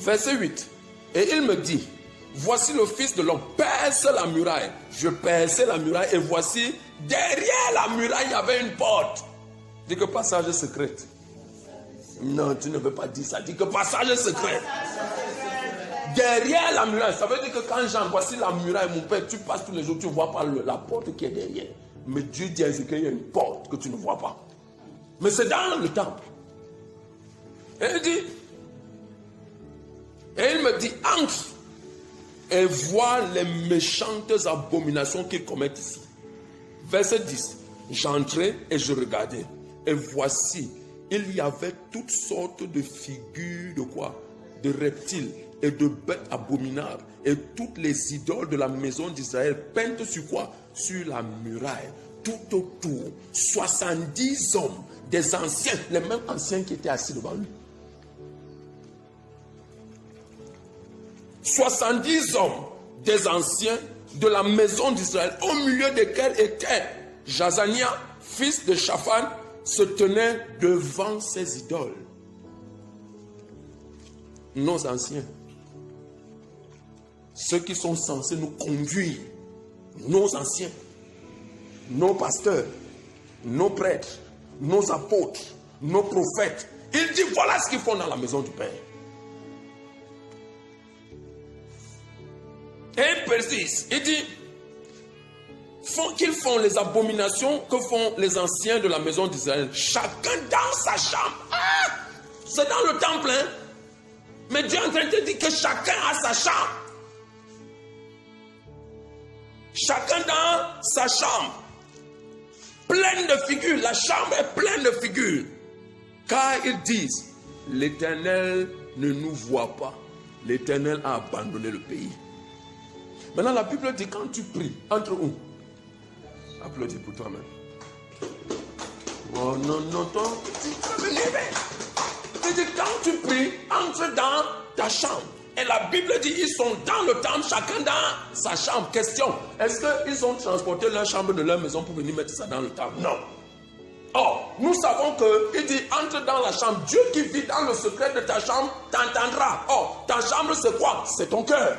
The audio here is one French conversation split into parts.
Verset 8. Et il me dit, voici le Fils de l'homme, perce la muraille. Je perçais la muraille et voici, derrière la muraille, il y avait une porte. Dis que passage secret. Non, tu ne veux pas dire ça. Dis que passage secret. Derrière la muraille, ça veut dire que quand voici la muraille, mon père, tu passes tous les jours, tu ne vois pas la porte qui est derrière. Mais Dieu dit à Ézéchiel, il y a une porte que tu ne vois pas. Mais c'est dans le temple. Et il me dit, entre et vois les méchantes abominations qu'ils commettent ici. Verset 10. J'entrai et je regardais. Et voici, il y avait toutes sortes de figures de quoi? De reptiles et de bêtes abominables. Et toutes les idoles de la maison d'Israël peintes sur quoi? Sur la muraille. Tout autour. 70 hommes, des anciens, les mêmes anciens qui étaient assis devant lui. 70 hommes, des anciens de la maison d'Israël, au milieu desquels était Jazania, fils de Shaphan, se tenait devant ses idoles. Nos anciens, ceux qui sont censés nous conduire, nos anciens, nos pasteurs, nos prêtres, nos apôtres, nos prophètes. Il dit voilà ce qu'ils font dans la maison du Père. Et il persiste, il dit qu'ils font les abominations que font les anciens de la maison d'Israël, chacun dans sa chambre. Ah, c'est dans le temple, hein? Mais Dieu est en train de te dire que chacun a sa chambre. Chacun dans sa chambre. Pleine de figures. La chambre est pleine de figures. Car ils disent, l'Éternel ne nous voit pas. L'Éternel a abandonné le pays. Maintenant, la Bible dit, quand tu pries, entre où? Applaudis pour toi-même. Oh non, non, toi, tu peux me lever. Il dit, quand tu pries, entre dans ta chambre. Et la Bible dit, ils sont dans le temple, chacun dans sa chambre. Question, est-ce qu'ils ont transporté leur chambre de leur maison pour venir mettre ça dans le temple? Non. Or, nous savons que, il dit, entre dans la chambre. Dieu qui vit dans le secret de ta chambre t'entendra. Or, ta chambre c'est quoi? C'est ton cœur.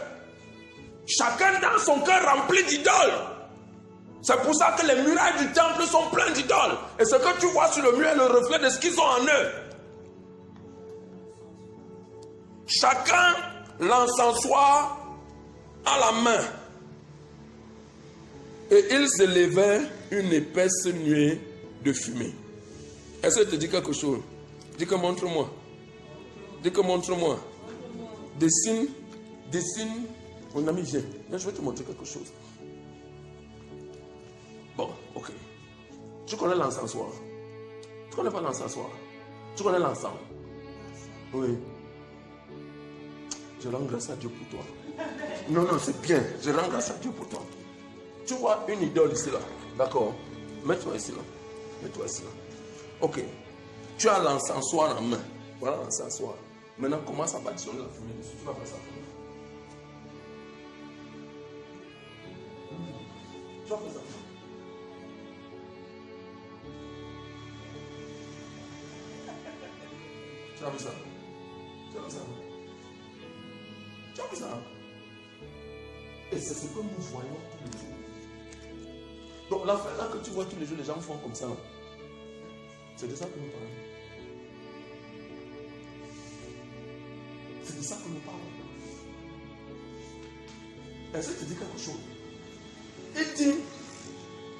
Chacun dans son cœur rempli d'idoles. C'est pour ça que les murailles du temple sont pleines d'idoles. Et ce que tu vois sur le mur est le reflet de ce qu'ils ont en eux. Chacun l'encensoir à la main. Et ils élevaient une épaisse nuée de fumée. Est-ce que je te dis quelque chose? Dis que montre-moi. Dis que montre-moi. Dessine. Mon ami, viens. Je vais te montrer quelque chose. Bon, ok. Tu connais l'encensoir? Tu connais pas l'encensoir? Tu connais l'encens? Oui. Je rends grâce à Dieu pour toi. Non, c'est bien. Je rends grâce à Dieu pour toi. Tu vois une idole ici là. D'accord? Mets-toi ici là. Mets-toi ici là. Ok. Tu as l'encensoir en main. Voilà l'encensoir. Maintenant, commence à badigeonner la fumée dessus. Tu vas faire ça. Tu vas faire ça. Tu as vu ça? Tu as vu ça? Tu as vu ça? Et c'est ce que nous voyons tous les jours. Donc l'affaire là que tu vois tous les jours, les gens font comme ça. C'est de ça que nous parlons. C'est de ça que nous parlons. Est-ce que tu dis quelque chose? Il dit,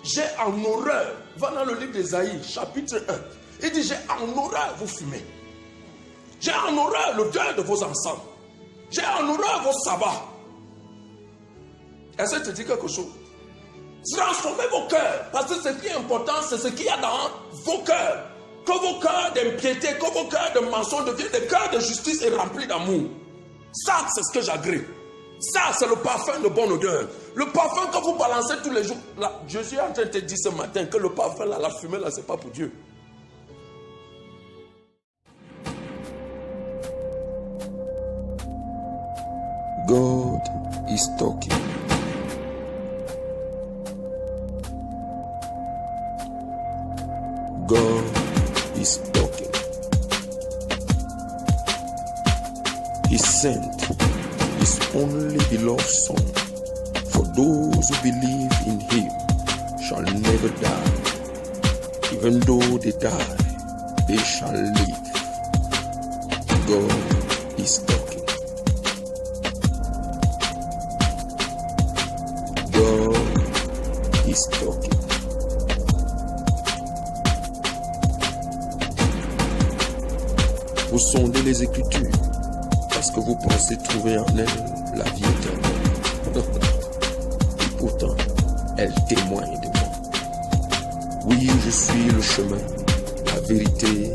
j'ai en horreur, va dans le livre d'Ésaïe, chapitre 1. Il dit, j'ai en horreur vous fumez. J'ai en horreur l'odeur de vos encens. J'ai en horreur vos sabbats. Est-ce que tu dis quelque chose? Transformez vos cœurs, parce que ce qui est important, c'est ce qu'il y a dans vos cœurs. Que vos cœurs d'impiété, que vos cœurs de mensonge deviennent des cœurs de justice et remplis d'amour. Ça, c'est ce que j'agrée. Ça, c'est le parfum de bonne odeur. Le parfum que vous balancez tous les jours. Là, Jésus est en train de te dire ce matin que le parfum, là, la fumée, là, c'est pas pour Dieu. God is talking. God is talking. He sent His only beloved Son. For those who believe in Him shall never die. Even though they die, they shall live. God is talking. God is talking. Vous sondez les Écritures parce que vous pensez trouver en elles la vie éternelle. Et pourtant, elles témoignent de moi. Oui, je suis le chemin, la vérité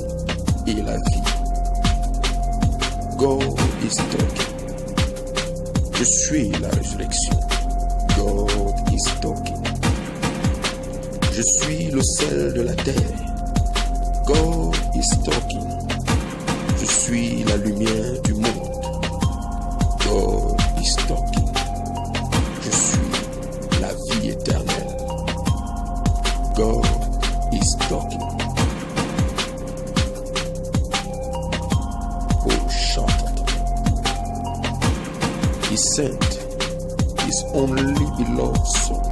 et la vie. God is talking. Je suis la résurrection. God is talking. Je suis le sel de la terre. God is talking. Je suis la lumière du monde. God is talking. Je suis la vie éternelle. God is talking. Oh, shut. He sent His only beloved Son.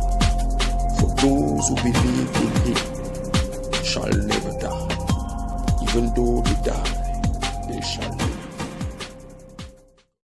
For those who believe in Him shall never die. Even though they die, they shall live.